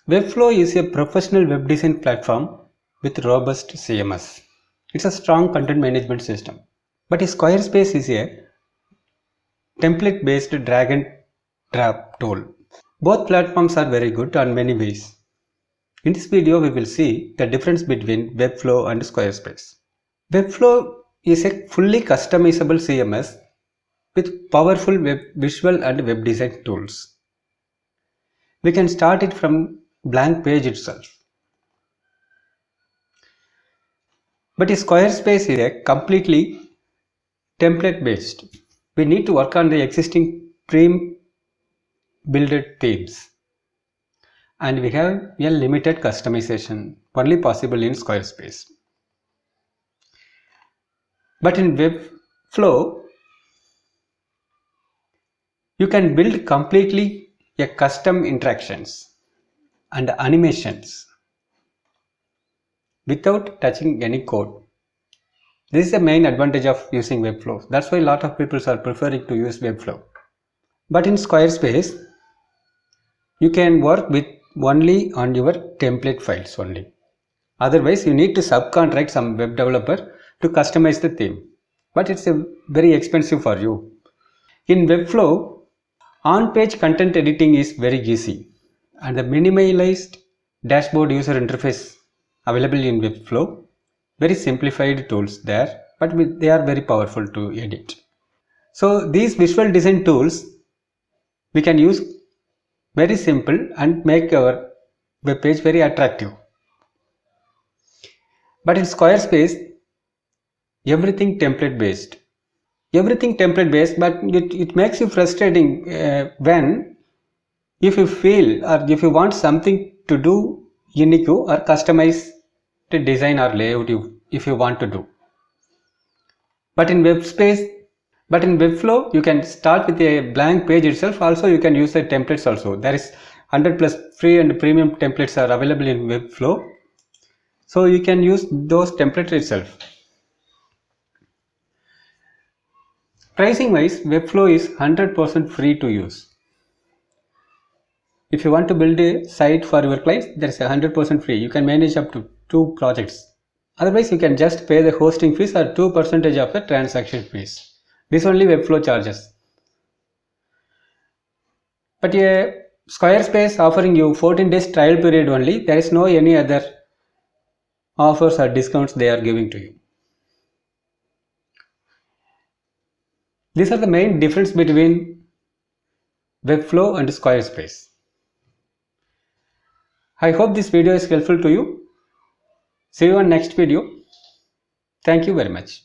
Webflow is a professional web design platform with robust CMS. It's a strong content management system. But Squarespace is a template-based drag and drop tool. Both platforms are very good in many ways. In this video, we will see the difference between Webflow and Squarespace. Webflow is a fully customizable CMS with powerful visual and web design tools. We can start it from blank page itself. But Squarespace is a completely template based. We need to work on the existing pre-built themes. And we have a limited customization only possible in Squarespace. But in Webflow, you can build completely a custom interactions and animations without touching any code. This is the main advantage of using Webflow. That's why a lot of people are preferring to use Webflow. But in Squarespace, you can work with only on your template files only. Otherwise, you need to subcontract some web developer to customize the theme. But it's very expensive for you. In Webflow, on-page content editing is very easy, and the minimalized dashboard user interface available in Webflow, very simplified tools there, but they are very powerful to edit. So these visual design tools we can use very simple and make our web page very attractive. But in Squarespace, everything template based. But it makes you frustrating when if you feel or if you want something to do unique or customize the design or layout if you want to do. But in Webflow, you can start with a blank page itself. Also, you can use the templates also. There is 100 plus free and premium templates are available in Webflow. So you can use those templates itself. Pricing wise, Webflow is 100% free to use. If you want to build a site for your clients, there is 100% free. You can manage up to 2 projects. Otherwise, you can just pay the hosting fees or 2% of the transaction fees. This only Webflow charges. But Squarespace offering you 14 days trial period only. There is no any other offers or discounts they are giving to you. These are the main difference between Webflow and Squarespace. I hope this video is helpful to you. See you on next video. Thank you very much.